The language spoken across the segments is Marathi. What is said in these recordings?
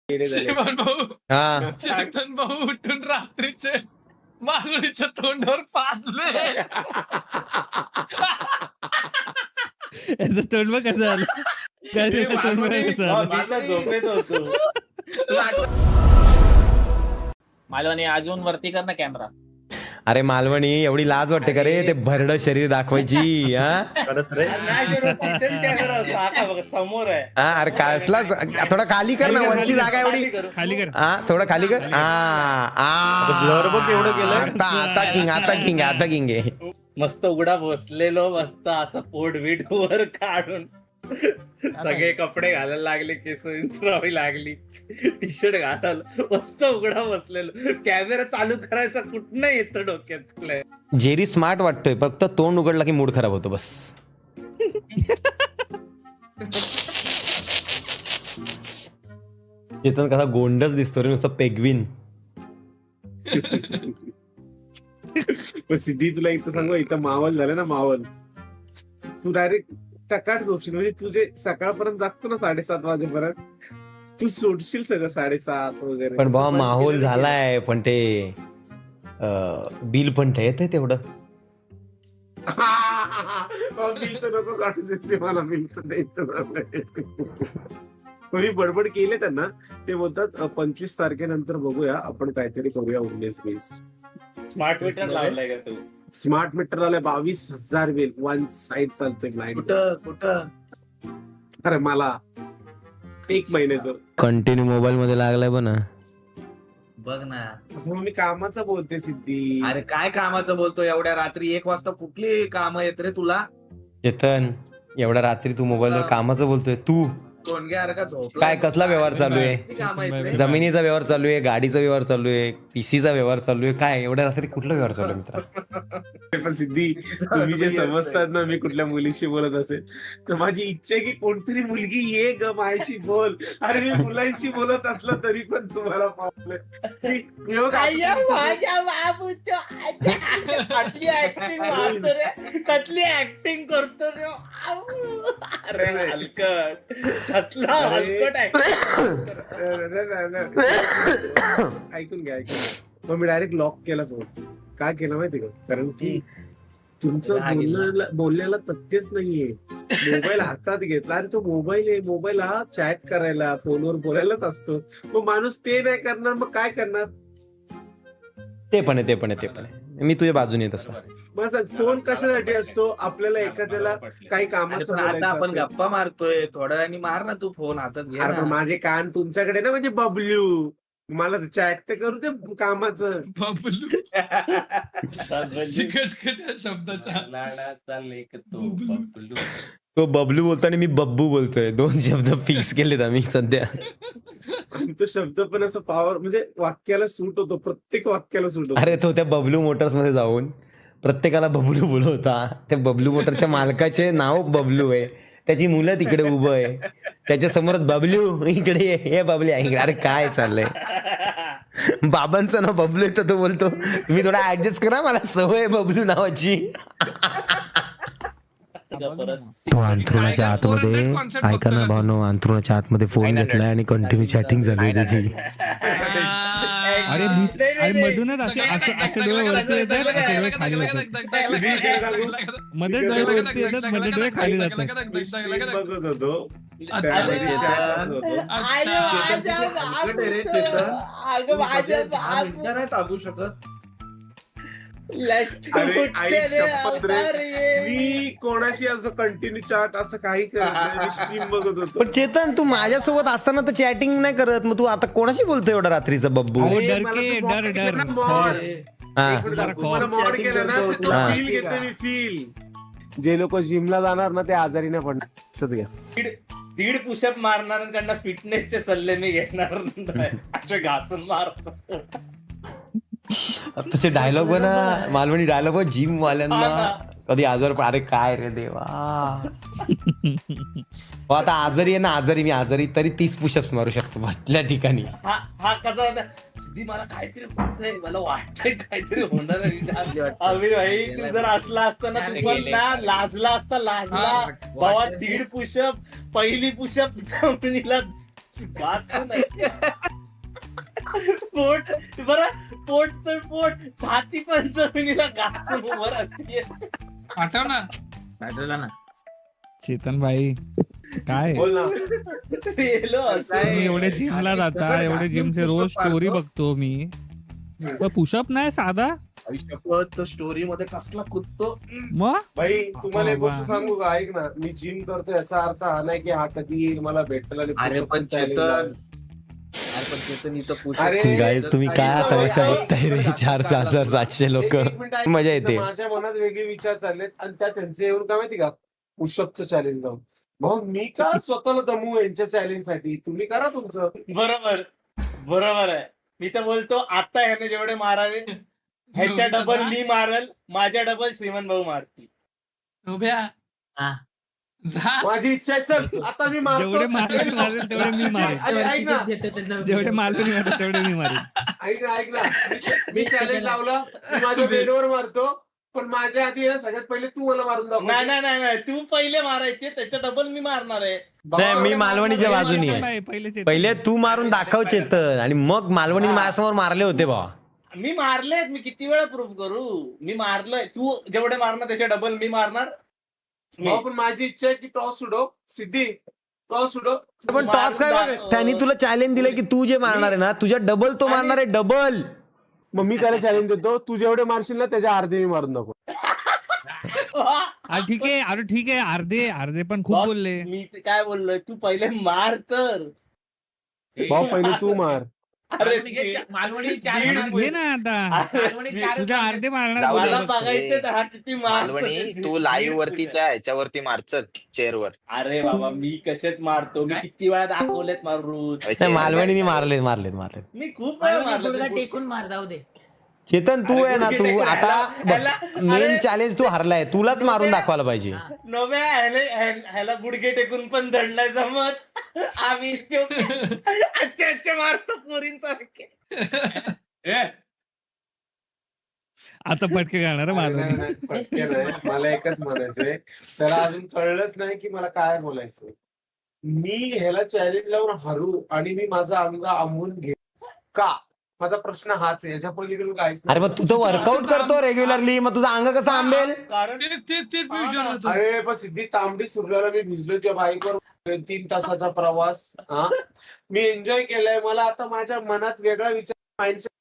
श्रीमान भाऊ, हा चेतन भाऊ उठून रात्रीचे मालवणीच्या तोंडावर पाजले. याचं तोंड बघ कसं झालं. काय त्याचं तोंड बघ कसं झालं. झोपेत होतो. मालवणी अजून वरती कर ना कॅमेरा. अरे मालवणी एवढी लाज वाटते का रे ते भरड शरीर दाखवायची हा समोर आहे. हा अरे कसला थोडा खाली कर ना वरची जागा एवढी खाली कर. हा थोडं खाली कर आता किंग आहे. मस्त उघडा बसलेलो मस्त असं पोट बीट वर काढून सगळे कपडे घालायला लागले, केस विंचरावी लागली, टी शर्ट घालायला मस्त उघडा बसलेलो. कॅमेरा चालू करायचा कुठं येतं डोक्यात. जेरी स्मार्ट वाटतोय फक्त तोंड उघडला की मूड खराब होतो बस. चेतन कसा गोंडच दिसतो रे, नुसतं पेगविन. सिद्धी तुला इथं सांगू, इथं मावल झालं ना मावल, तू डायरेक्ट टकाट झोपशील. म्हणजे तुझे सकाळपर्यंत जागतो ना 7:30 वाजेपर्यंत, तू सोडशील सगळं 7:30 वगैरे. पण बाबा माहोल झालाय, पण ते बिल पण येत तेवढं. बिलचं नको काढू शकते मला, बिलचं द्यायचं. मी बडबड केले त्यांना, ते बोलतात 25 तारखेनंतर बघूया आपण काहीतरी करूया 19-20. स्मार्ट मीटर लावलाय का तू? स्मार्ट मीटर लावलाय 22,000 बिल, वन साइड चालतोय लाईट. कुठं अरे मला 1 महिन्याचं कंटिन्यू मोबाईल मध्ये लागलाय बघ ना. बघ ना. मी कामाचं बोलते सिद्धी. अरे काय कामाचं बोलतो एवढ्या रात्री 1 वाजता? कुठली काम येत रे तुला? चेतन एवढ्या रात्री तू मोबाईलवर कामाचं बोलतोय तू? काय कसला व्यवहार चालू आहे? जमिनीचा व्यवहार चालू आहे, गाडीचा व्यवहार चालू आहे, पीसीचा व्यवहार चालू आहे, काय एवढ्या रात्री कुठला व्यवहार चालू आहे मित्रा? पण सिद्धी तुम्ही जे समजतात ना मी कुठल्या मुलीशी बोलत असेल तर माझी इच्छा आहे की कोणतरी मुलगी ये ग माझ्याशी बोल. अरे मी मुलांशी बोलत असलं तरी पण तुम्हाला पावलं. कसली ऍक्टिंग करतो रे. अरे हलकट ऐकून घ्या. मग मी डायरेक्ट लॉक केला फोन. का केला माहिती का? कारण की तुमचं बोलण्याला तथ्यच नाहीये. मोबाईल हातात घेतला, अरे तो मोबाईल आहे, मोबाईल हा चॅट करायला फोनवर बोलायलाच असतो. मग माणूस ते नाही करणार मग काय करणार? ते पण आहे. मी तुझ्या बाजूने येत असतो. मग फोन कशासाठी असतो? आपल्याला एखाद्याला काही कामाचं बोलायचं आपण असेल. गप्पा मारतोय, थोड्या वेळाने मार ना तू फोन हातात घे. अरे पण माझे कान तुमच्याकडे ना, म्हणजे बबलू मला चॅट ते करू दे कामाचं. बबलू चिकटकट शब्दाचा लाडाचा लेक तो बबलू. तो बबलू बोलताना मी बब्बू बोलतोय. 2 शब्द फिक्स केलेत आम्ही सध्या. आणि तो शब्द पण असं पॉवर म्हणजे वाक्याला सूट होतो, प्रत्येक वाक्याला सूट होतो. अरे तो त्या बबलू मोटर्स मध्ये जाऊन प्रत्येकाला बबलू बोलवता. त्या बबलू मोटरच्या मालकाचे नाव बबलू आहे, त्याची मुलं तिकडे उभं आहे, त्याच्या समोरच बबलू इकडे हे बबलू इकडे. अरे काय चाललंय? बाबांचं नाव बबलू आहे तर तो बोलतो तुम्ही थोडा ऍडजस्ट करा, मला सवय बबलू नावाची. तो अंथरुणाच्या आतमध्ये, ऐका ना भावनो, अंथरुणाच्या आतमध्ये फोन घेतलाय आणि कंटिन्यू चॅटिंग झाली त्याची. अरे मधूनच असं डोळे वरती येतात, असे डोळे खाली जातात. मध्ये डोळे वरती येतात, मध्ये डोळे खाली जातात. बघत होतो ताबू शकत. मी कोणाशी असं कंटिन्यू चॅट असं काही करत स्ट्रीम बघत होतो. पण चेतन तू माझ्यासोबत असताना तर चॅटिंग नाही करत, मग तू आता कोणाशी बोलतोय एवढा रात्रीचा बब्बू? मॉड केलं ना, फील घेते मी, फील. जे लोक जिमला जाणार ना ते आजारी नाही पडणार. लक्षात घ्या. 1.5 पुशअप मारणाऱ्यांकडनं फिटनेसचे सल्ले मी घेणार नाही. असे घासून मारतो. आताचे डायलॉग ना, मालवणी डायलॉग जिम वाल्यांना कधी आजार. अरे काय रे देवा. आता आजारी आहे ना, मी आजारी तरी 30 पुशअप्स मारू शकतो म्हटल्या ठिकाणी. हा कसा होता? मला काहीतरी होतंय, मला वाटतंय काहीतरी होणार आहे. अभि भाई तू जर असला असता ना, तू पण ना लाजला असता. बाबा 1.5 पुशअप, पहिली पुशअप जमिनीला घासून पोट बरं पोट छाती पण जमिनीला घासून उभं राहते. पाठव ना. पाठवला ना. चेतन भाई काय बोल ना. गेलो असं. तुम्ही एवढे जिमला जाता, एवढे जिमचे रोज स्टोरी बघतो मी, पुशअप नाही साधा. तो स्टोरी मध्ये कसला कुदतो. मग भाई तुम्हाला एक गोष्ट वा. सांगू का? ऐक ना, मी जिम करतो याचा अर्थ हा नाही की हा कधी येईल मला भेटला आणि अरे पण challenge चेतन लावेल. इथं push-up अरे, गाईज तुम्ही काय तमाशा बघताय रे? 4,700 लोक. एक मिनिट ऐक. मजा येते. तर माझ्या मनात वेगळे विचार चाललेत आणि त्या त्यांचे येऊन काय माहिती का, पुशअपचं चॅलेंज जाऊन. भाऊ मी का स्वतःला दमू यांच्या चॅलेंज साठी? तुम्ही करा तुमचं. बरोबर आहे. मी तर बोलतो आता ह्याने जेवढे मारावे ह्याच्या डबल मी मारल, माझ्या डबल श्रीमंत भाऊ मारतील. उभ्या हा. माझी इच्छा आहे, चल आता मी जेवढे मारतो. मारेल तेवढे मी मारेल. अरे ऐक ना, जेवढे मारतो तेवढे मी मारेल. ऐक ना, मी चॅलेंज लावलं, मी माझ्या बेडवर मारतो, पण माझ्या आधी आहे ना, सगळ्यात पहिले तू मला मारून दाखव. नाही तू पहिले मारायचे, त्याच्या डबल मी मारणार आहे. नाही, मी मालवणीच्या बाजूनी आहे. नाही, पहिले चेतन. पहिले तू मारून दाखव चेतन, आणि मग मालवणी माझ्यासमोर मारले होते भावा. मी मारलेत, मी किती वेळा प्रूव्ह करू? मी मारलंय. तू जेवढे मारणार त्याच्या डबल मी मारणार. भाऊ, पण माझी इच्छा आहे की टॉस उडव, सिद्धी टॉस उडव. पण टॉस काय बघ, त्यांनी तुला चॅलेंज दिलं की तू जे मारणार आहे ना, तुझ्या डबल तो मारणार आहे, डबल. मग मी त्याला चॅलेंज देतो, तू जेवढे मारशील ना त्याच्या अर्धे मी मारून दाखव. अरे ठीक आहे अर्धे पण खूप बोलले. मी काय बोललोय, तू पहिले मार तर. भाऊ पहिले तू मार. अरे मालवणी घे ना आता, तुझ्या अर्धे मारणार मला बोलले. बघायचं हा किती मालवणी तू लाईव्ह वरती त्या ह्याच्यावरती मारचल चेअरवर. अरे बाबा मी कशाच मारतो, मी किती वेळा दाखवलेत मारून. नाही, मालवणीने मारलेत. मी खूप वेळा मारलं. टेकून मार जाऊ दे. चेतन तू आहे ना, तू आता मेन चॅलेंज तू हरलाय, तुलाच मारून दाखवायला पाहिजे. नव्या ह्याला गुडघे टेकून पण दंड जमत. आम्ही अच्छा मारतो पोरींसारखे. आता पटके घालणार मालवणी. नाही, फटके नाही. मला एकच म्हणायचंय, त्याला अजून कळलंच नाही की मला काय बोलायचं. मी ह्याला चॅलेंज लावून हरू आणि मी माझं अंग आंबून घे का? माझा प्रश्न हाच आहे, याच्या पलीकडे काहीच अरे मग तू तर वर्कआउट करतो रेग्युलरली, मग तुझा अंग कसं आंबेल? कारण तेच विचार होतो. अरे पण सिद्धी तांबडी सुरल्याला मी भिजलो त्या बाईकवर 3 तासाचा प्रवास. हा, मी एन्जॉय केलाय. मला आता माझ्या मनात वेगळा विचार, माइंडसेट.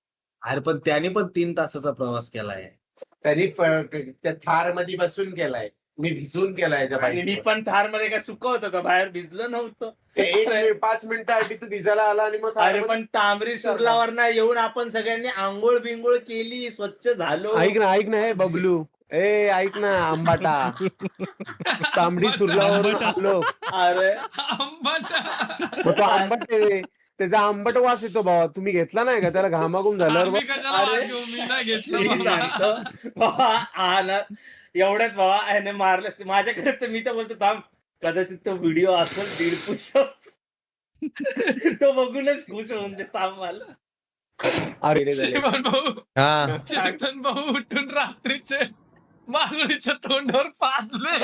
अरे पण त्याने पण 3 तासाचा प्रवास केलाय. त्यांनी त्या थार मध्ये बसून केलाय, मी भिजून केलाय त्या आणि मी बाईक. पण थार मध्ये काय सुक होतं का? बाहेर भिजलं नव्हतं. 5 मिनिटासाठी तू भिजायला आला आणि मग अरे पण तांबरी सुरलावर ना येऊन आपण सगळ्यांनी आंघोळ बिंगोळ केली, स्वच्छ झालो. ऐक ना हे बबलू, ऐक ना आंबाटा, तांबडी सुरलावर आलो. अरे मग तो आंबट आहे, त्याचा आंबट वास येतो भावा. तुम्ही घेतला नाही का त्याला? घामाघूम झाल्यावर आम्ही कशाला वाद घेऊ? मी नाही घेतलं मी बाबा. सांगतो बाबा, हा ना एवढ्यात बाबा ह्याने मारले असते माझ्याकडे. तर मी तर बोलतो थांब, कदाचित तो व्हिडिओ असेल 1.5 पुश तो बघूनच खुश होऊन दे. थांब मला. अरे श्रीमान भाऊ, हा, चेतन भाऊ उठून रात्रीचे मालवणीच्या तोंडावर पाजले.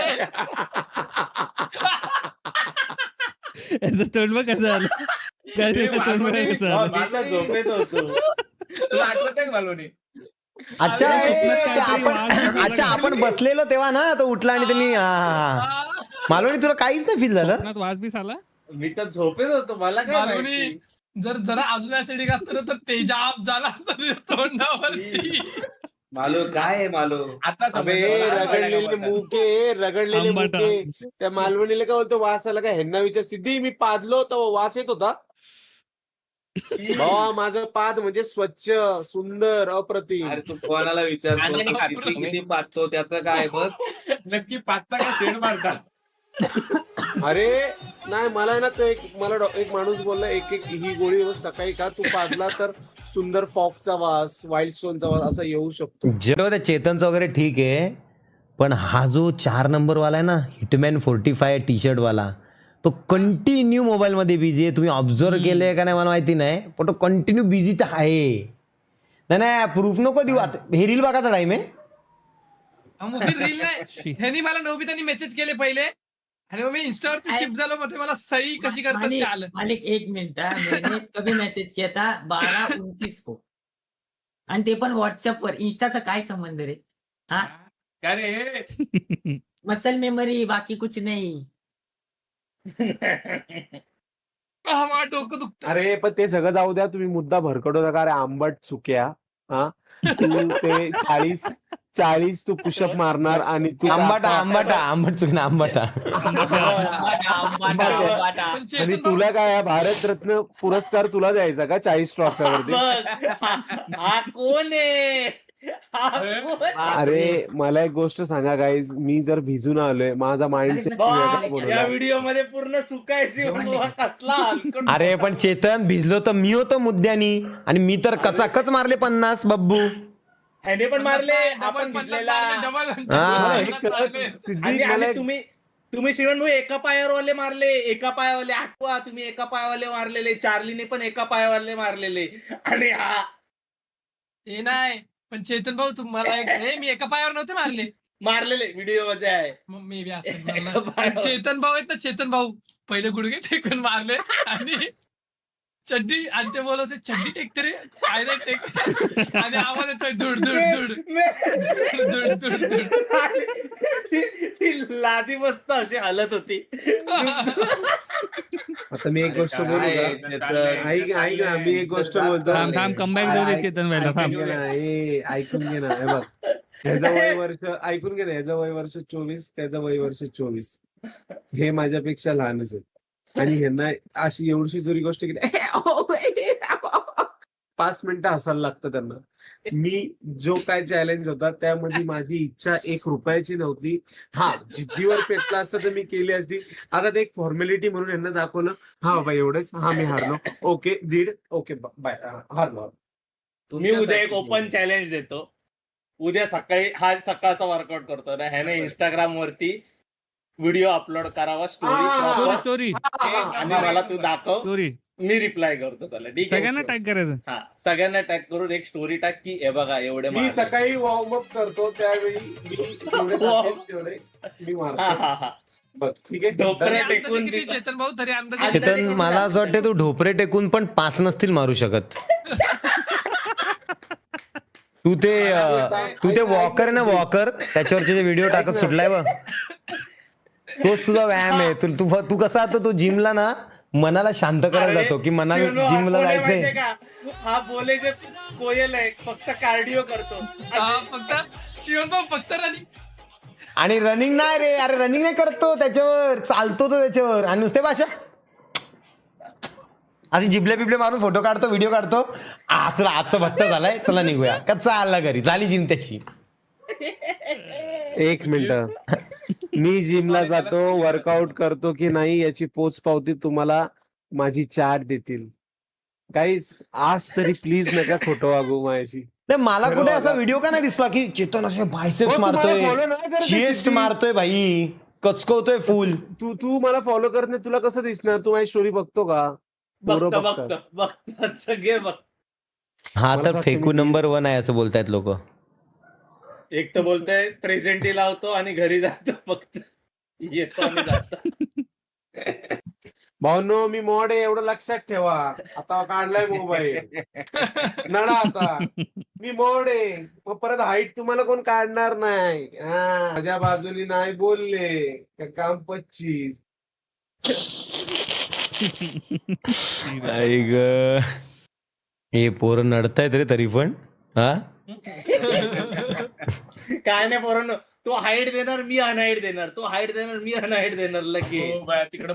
याचं तोंड बघ कसं झालं. काय त्याचं तोंड बघ कसं झालं. मी तर झोपेत होतो. तुला आठवत आहे मालवणी? अच्छा अरे, ते काहीतरी वाद आपण झाला. अच्छा आपण बसलेलो तेव्हा ना, तो उठला आणि त्यांनी मालवणी, तुला काहीच नाही फील झालं? कोकणात वास बीस आला. मी तर झोपेत होतो, मला काय मालवणी माहिती. जरा अजून ऍसिडिक असतं तर तेजाब झाला असता तुझ्या तोंडावरती. मालू काय आहे मालू? आता अबे रगडलेले मुके, रगडलेले आंबाटा. मुके. त्या मालवणीला काय बोलतो, वास आला का? ह्यांना विचार. सिद्धी मी पादलो होतो, वास येत होता भावा. माझं पाद म्हणजे स्वच्छ, सुंदर, अप्रतिम. अरे तू कोणाला विचारतो आणि तू खातो किती तुम्ही? किती पाहतो त्याचं काय बघ. नक्की पाचता का शेड मारता? अरे नाही, मला आहे ना तो एक माणूस बोलला, एक ही गोळी सकाळी का तू पाजला तर सुंदर फॉकचा वास, वाईल्ड स्टोनचा वास असा येऊ शकतो. जेव्हा त्या चेतनचं वगैरे ठीक आहे, पण हा जो 4 नंबर वाला आहे ना, हिटमॅन 45 टी शर्ट वाला, तो कंटिन्यू मोबाईल मध्ये बिझी आहे. तुम्ही ऑब्झर्व केलंय का नाही मला माहिती नाही, पण तो कंटिन्यू बिझी तर आहे. नाही प्रूफ नको देऊ. आता हे रील बघायचा टाइम आहे. मुफीर रील नाही. ह्यांनी मला नोबितानी मेसेज केले पहिले, आणि मग मी इंस्टावरती शिफ्ट झालो, मग ते मला सही कशी करतात ते आलं. मालिक 1 मिनिट मैंने कभी मैसेज किया था 12:29 को आणि ते पण व्हॉट्सअपवर. इंस्टाचा काय संबंध रे? हा काय रे मसल मेमरी, बाकी कुछ नहीं. माझं डोकं दुखतं. अरे पण ते सगळं जाऊ द्या, तुम्ही मुद्दा भरकडू नका. अरे आंबट चुक्या, हा तू ते 40 तू पुशअप मारणार आणि तू आंबट चुकणं आंबटा. आणि तुला काय भारतरत्न पुरस्कार तुला द्यायचा का 40 ट्रॉफ्यावरती? हा कोण आहे? अरे मला एक गोष्ट सांगा गाईज, मी जर भिजून आलोय, माझा माइंडसेट या व्हिडिओ मध्ये पूर्ण सुकायची कसला हलकट. अरे पण चेतन, भिजलो तर मी होतो मुद्द्यानी, आणि मी तर कचाकच मारले 50 बब्बू. ह्याने पण मारले, आपण भिजलेला. आणि तुम्ही शिवण भाऊ एका पायावरवाले मारले, एका पायावाले आठवा, तुम्ही एका पायावाले मारलेले. चार्लीने पण एका पायावाले मारलेले. आणि हा हे नाही, पण चेतन भाऊ तुम्हाला मी एका पायावर नव्हते मारलेले व्हिडिओ मध्ये आहे. मग मी बी असं मारलं. चेतन भाऊ आहेत ना, चेतन भाऊ पहिले गुडघे टेकून मारले आणि चड्डी, आणि ते बोलत होते चड्डी टेकते रे, काय नाही टेक, आणि आवाज येतोय धुड धुड धुड धुड धुड धुड. लादी मस्त अशी हलत होती. आता मी एक गोष्ट बोलू का? ऐक ना, मी एक गोष्ट बोलतो. थांब कमबॅक देऊ दे चेतन व्हायला. थांब ऐकून घे ना. हे बघ, ह्याचं वय वर्ष ऐकून घे ना. ह्याचं वय वर्ष 24, त्याचं वय वर्ष 24. हे माझ्यापेक्षा लहानच आहे. आणि ह्यांना अशी एवढी जुरी गोष्ट की 5 मिनिटं हसायला लागतं त्यांना. मी जो काय चॅलेंज होता त्यामध्ये माझी इच्छा 1 रुपयाची नव्हती. हा, जिद्दीवर पेटला असतं तर मी केली असती. आता ते एक फॉर्मॅलिटी म्हणून यांना दाखवलं. हा बाबा एवढंच, हा मी हारलो, ओके 1.5, ओके बाय, हारलो. मी उद्या एक ओपन चॅलेंज देतो. उद्या सकाळी, हा सकाळचा वर्कआउट करतो ना, ह्याने इंस्टाग्राम वरती व्हिडिओ अपलोड करावा, स्टोरी, आणि मला तू दाखव, स्टोरी, मी रिप्लाय करतो त्याला. ठीक आहे, सगळ्यांना टॅग करायचं. हा, सगळ्यांना टॅग करून एक स्टोरी टाक की हे बघा एवढे मी सकाळी वॉर्मअप करतो त्यावेळी मी मारतो. बघ ठीक आहे. चेतन भाऊ तरी अंदाज. चेतन, मला असं वाटतं तू ढोपरे टेकून पण 5 नसतील मारू शकत. तू ते वॉकर ना, वॉकर, त्याच्यावरचे जे व्हिडिओ टाकत सुटलाय बघ, तोच तुझा व्यायाम आहे. तू कसा तो जिमला ना मनाला शांत करायला जातो की मनाला जिमला जायचंय. हा बोलायचे कोयल आहे, फक्त कार्डिओ करतो. फक्त शिवण भाऊ फक्त रनिंग, आणि रनिंग नाही रे. अरे रनिंग नाही करतो, त्याच्यावर चालतो तो त्याच्यावर, आणि नुसते भाषा अशी जिबले बिबले मारून फोटो काढतो, व्हिडिओ काढतो. चला आजचा भत्ता झालाय, चला निघूया. कच्चा आला घरी, झाली जिम त्याची. 1 मिनिट, मी जिमला जातो, वर्कआउट करतो की नाही याची पोच पावती तुम्हाला माझी चाट देतील. गाईज आज तरी प्लीज नका खोटं वागू माझ्याशी. नाही, मला कुठे असा व्हिडिओ का नाही दिसला की चेतन असे बायसेप्स मारतोय, चेस्ट मारतोय, भाई कचकवतोय फुल. तू मला फॉलो करत नाही, तुला कसं दिसणार? तू माझी स्टोरी बघतो का? बघतात सगळे बघ. हा तर फेकू नंबर 1 आहे असं बोलतायत लोक. एक तर बोलतोय प्रेझेंटी लावतो आणि घरी जातो, फक्त येतो आणि जातो. भाऊनो, मी मॉड आहे एवढं लक्षात ठेवा. आता काढलाय मोबाईल नडा. आता मी मॉड आहे, मग परत हाईट तुम्हाला कोण काढणार नाही. माझ्या बाजूनी नाही बोलले काम 25. हे पोरं नडतायत रे तरी पण. हा काय नाही पोरांनो, तो हाईट देणार, मी अनहाईट देणार, तो हाईट देणार, मी अनहाईट देणार. लगे तिकडे